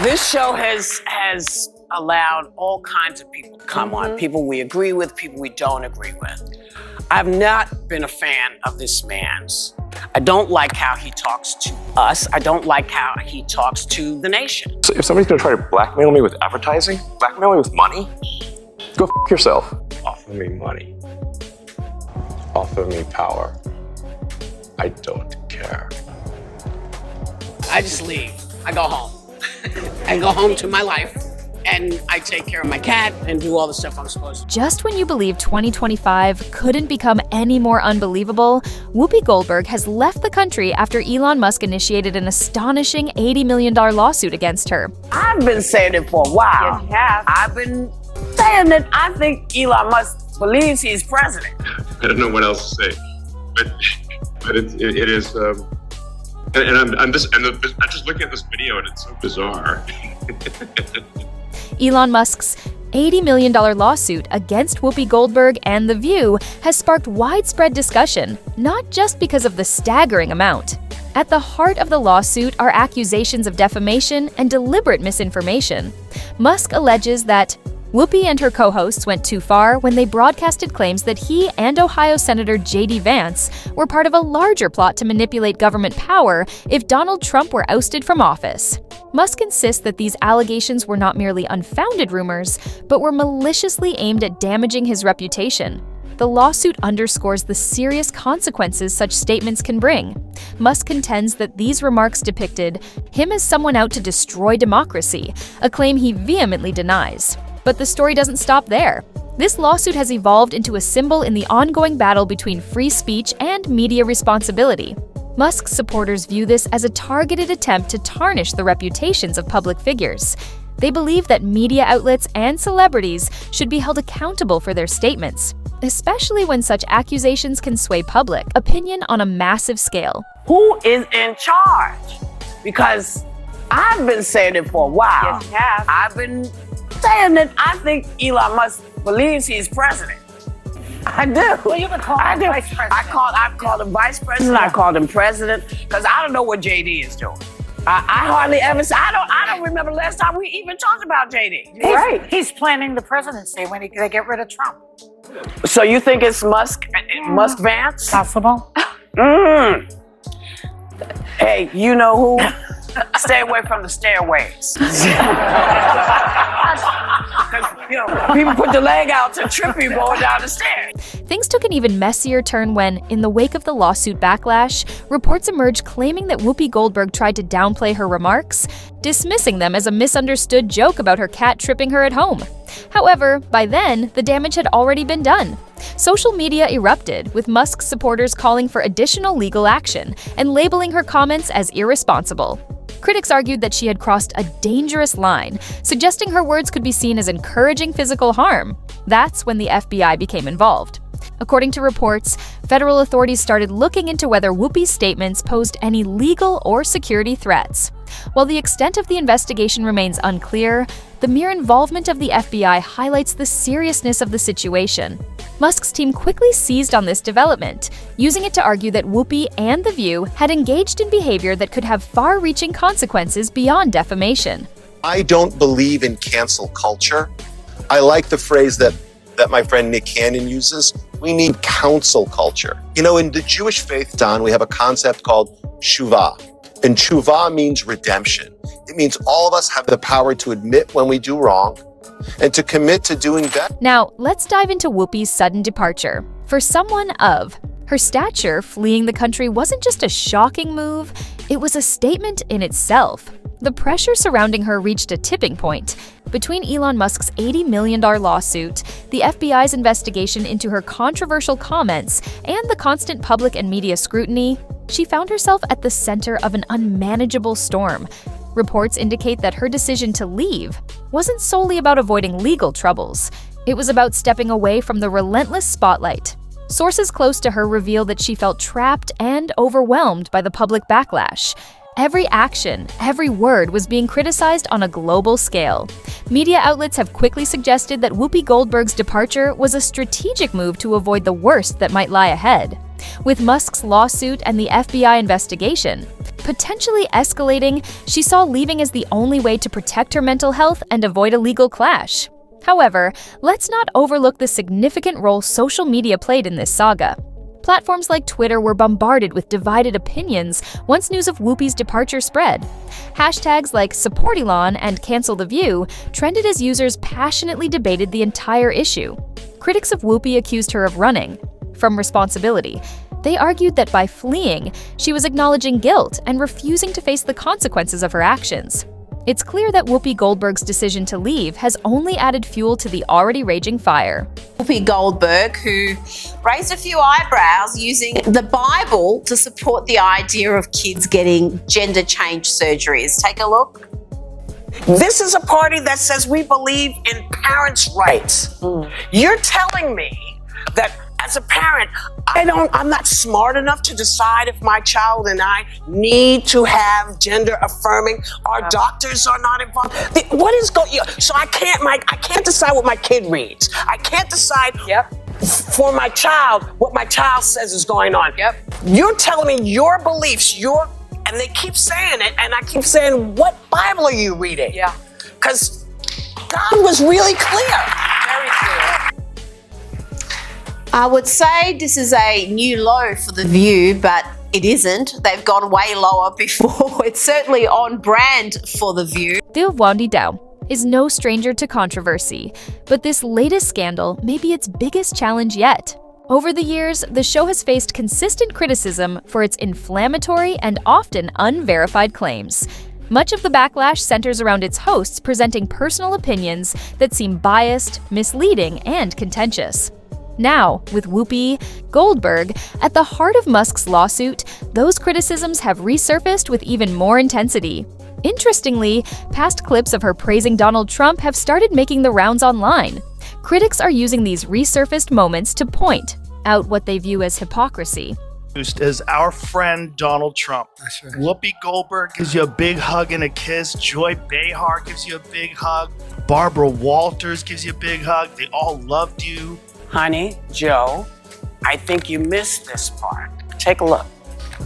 This show has allowed all kinds of people to come on. People we agree with, people we don't agree with. I've not been a fan of this man's. I don't like how he talks to us. I don't like how he talks to the nation. So if somebody's gonna try to blackmail me with advertising, blackmail me with money, go f yourself. Offer me money. Offer me power. I don't care. I just leave. I go home. I go home to my life, and I take care of my cat and do all the stuff I'm supposed to. Just when you believe 2025 couldn't become any more unbelievable, Whoopi Goldberg has left the country after Elon Musk initiated an astonishing $80 million lawsuit against her. I've been saying it for a while. Yes, you have. I've been saying that I think Elon Musk believes he's president. I don't know what else to say, but it is. And I'm just looking at this video and it's so bizarre. Elon Musk's $80 million lawsuit against Whoopi Goldberg and The View has sparked widespread discussion, not just because of the staggering amount. At the heart of the lawsuit are accusations of defamation and deliberate misinformation. Musk alleges that Whoopi and her co-hosts went too far when they broadcasted claims that he and Ohio Senator J.D. Vance were part of a larger plot to manipulate government power if Donald Trump were ousted from office. Musk insists that these allegations were not merely unfounded rumors, but were maliciously aimed at damaging his reputation. The lawsuit underscores the serious consequences such statements can bring. Musk contends that these remarks depicted him as someone out to destroy democracy, a claim he vehemently denies. But the story doesn't stop there. This lawsuit has evolved into a symbol in the ongoing battle between free speech and media responsibility. Musk's supporters view this as a targeted attempt to tarnish the reputations of public figures. They believe that media outlets and celebrities should be held accountable for their statements, especially when such accusations can sway public opinion on a massive scale. Who is in charge? Because I've been saying it for a while. Yes, you have. I've been saying that I think Elon Musk believes he's president. I do. Well, you can call him vice president. I've called him vice president. I called him president because I don't know what JD is doing. I hardly ever say. I don't remember the last time we even talked about JD. Right. He's planning the presidency when they get rid of Trump. So you think it's Musk Vance? Possible. Hey, you know who? Stay away from the stairways. You know, people put the leg out to trip you going down the stairs. Things took an even messier turn when, in the wake of the lawsuit backlash, reports emerged claiming that Whoopi Goldberg tried to downplay her remarks, dismissing them as a misunderstood joke about her cat tripping her at home. However, by then, the damage had already been done. Social media erupted, with Musk's supporters calling for additional legal action and labeling her comments as irresponsible. Critics argued that she had crossed a dangerous line, suggesting her words could be seen as encouraging physical harm. That's when the FBI became involved. According to reports, federal authorities started looking into whether Whoopi's statements posed any legal or security threats. While the extent of the investigation remains unclear, the mere involvement of the FBI highlights the seriousness of the situation. Musk's team quickly seized on this development, using it to argue that Whoopi and The View had engaged in behavior that could have far-reaching consequences beyond defamation. I don't believe in cancel culture. I like the phrase that my friend Nick Cannon uses. We need counsel culture. You know, in the Jewish faith, Don, we have a concept called teshuvah. And teshuvah means redemption. It means all of us have the power to admit when we do wrong and to commit to doing better. Now, let's dive into Whoopi's sudden departure. For someone of her stature, fleeing the country wasn't just a shocking move, it was a statement in itself. The pressure surrounding her reached a tipping point. Between Elon Musk's $80 million lawsuit, the FBI's investigation into her controversial comments, and the constant public and media scrutiny, she found herself at the center of an unmanageable storm. Reports indicate that her decision to leave wasn't solely about avoiding legal troubles. It was about stepping away from the relentless spotlight. Sources close to her reveal that she felt trapped and overwhelmed by the public backlash. Every action, every word was being criticized on a global scale. Media outlets have quickly suggested that Whoopi Goldberg's departure was a strategic move to avoid the worst that might lie ahead. With Musk's lawsuit and the FBI investigation potentially escalating, she saw leaving as the only way to protect her mental health and avoid a legal clash. However, let's not overlook the significant role social media played in this saga. Platforms like Twitter were bombarded with divided opinions once news of Whoopi's departure spread. Hashtags like Support Elon and Cancel the View trended as users passionately debated the entire issue. Critics of Whoopi accused her of running from responsibility. They argued that by fleeing, she was acknowledging guilt and refusing to face the consequences of her actions. It's clear that Whoopi Goldberg's decision to leave has only added fuel to the already raging fire. Whoopi Goldberg, who raised a few eyebrows using the Bible to support the idea of kids getting gender change surgeries. Take a look. This is a party that says we believe in parents' rights. You're telling me that as a parent, I'm not smart enough to decide if my child and I need to have gender affirming. Our doctors are not involved. What is going on? So I can't decide what my kid reads. I can't decide for my child what my child says is going on. You're telling me your beliefs, and they keep saying it, and I keep saying, what Bible are you reading? Because God was really clear. Very clear. I would say this is a new low for The View, but it isn't. They've gone way lower before. It's certainly on brand for The View. The Wandi Dao is no stranger to controversy, but this latest scandal may be its biggest challenge yet. Over the years, the show has faced consistent criticism for its inflammatory and often unverified claims. Much of the backlash centers around its hosts presenting personal opinions that seem biased, misleading, and contentious. Now, with Whoopi Goldberg at the heart of Musk's lawsuit, those criticisms have resurfaced with even more intensity. Interestingly, past clips of her praising Donald Trump have started making the rounds online. Critics are using these resurfaced moments to point out what they view as hypocrisy. Is our friend Donald Trump. Whoopi Goldberg gives you a big hug and a kiss. Joy Behar gives you a big hug. Barbara Walters gives you a big hug. They all loved you. Honey, Joe, I think you missed this part. Take a look.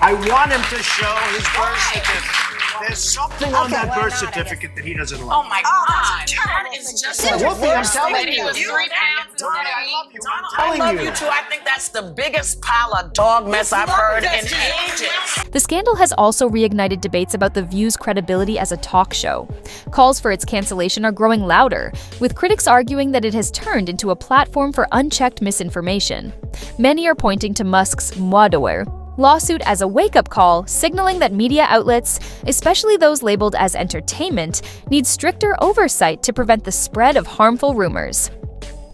I want him to show his birth certificate. There's something on that birth certificate that he doesn't like. Oh my God. That is just Whoopi, I'm telling He you. was 3 pounds. Donnie, I love you. I'm I telling love you. you too. I think that's the biggest pile of dog mess I've heard in ages. The scandal has also reignited debates about The View's credibility as a talk show. Calls for its cancellation are growing louder, with critics arguing that it has turned into a platform for unchecked misinformation. Many are pointing to Musk's Mwadower lawsuit as a wake-up call, signaling that media outlets, especially those labeled as entertainment, need stricter oversight to prevent the spread of harmful rumors.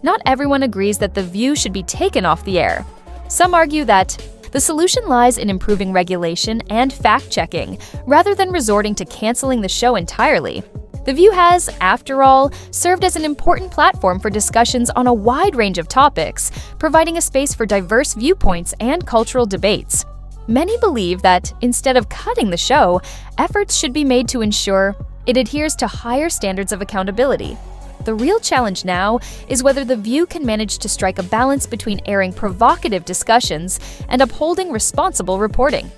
Not everyone agrees that The View should be taken off the air. Some argue that the solution lies in improving regulation and fact-checking, rather than resorting to canceling the show entirely. The View has, after all, served as an important platform for discussions on a wide range of topics, providing a space for diverse viewpoints and cultural debates. Many believe that, instead of cutting the show, efforts should be made to ensure it adheres to higher standards of accountability. The real challenge now is whether The View can manage to strike a balance between airing provocative discussions and upholding responsible reporting.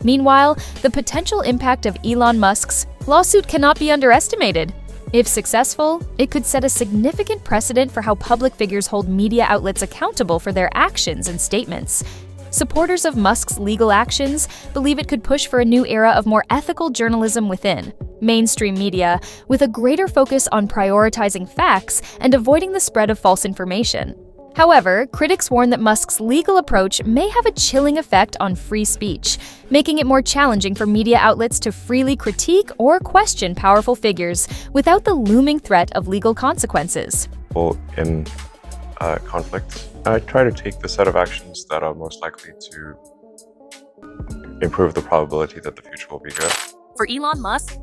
Meanwhile, the potential impact of Elon Musk's lawsuit cannot be underestimated. If successful, it could set a significant precedent for how public figures hold media outlets accountable for their actions and statements. Supporters of Musk's legal actions believe it could push for a new era of more ethical journalism within mainstream media, with a greater focus on prioritizing facts and avoiding the spread of false information. However, critics warn that Musk's legal approach may have a chilling effect on free speech, making it more challenging for media outlets to freely critique or question powerful figures without the looming threat of legal consequences. In conflicts, I try to take the set of actions that are most likely to improve the probability that the future will be good. For Elon Musk,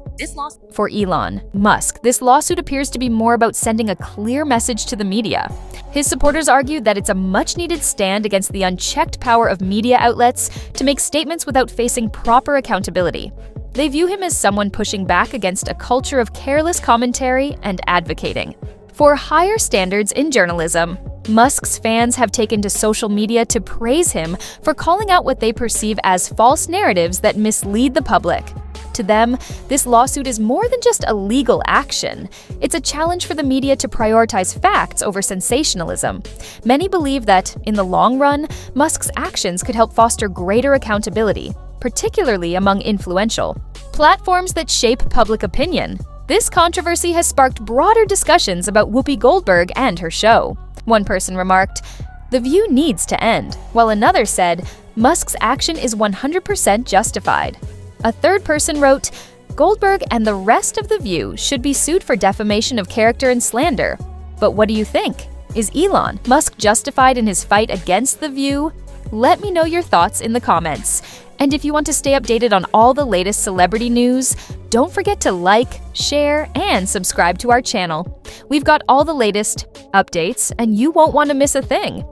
this lawsuit appears to be more about sending a clear message to the media. His supporters argue that it's a much-needed stand against the unchecked power of media outlets to make statements without facing proper accountability. They view him as someone pushing back against a culture of careless commentary and advocating for higher standards in journalism. Musk's fans have taken to social media to praise him for calling out what they perceive as false narratives that mislead the public. To them, this lawsuit is more than just a legal action. It's a challenge for the media to prioritize facts over sensationalism. Many believe that, in the long run, Musk's actions could help foster greater accountability, particularly among influential platforms that shape public opinion. This controversy has sparked broader discussions about Whoopi Goldberg and her show. One person remarked, "The View needs to end," while another said, "Musk's action is 100% justified." A third person wrote, "Goldberg and the rest of The View should be sued for defamation of character and slander." But what do you think? Is Elon Musk justified in his fight against The View? Let me know your thoughts in the comments. And if you want to stay updated on all the latest celebrity news, don't forget to like, share, and subscribe to our channel. We've got all the latest updates, and you won't want to miss a thing.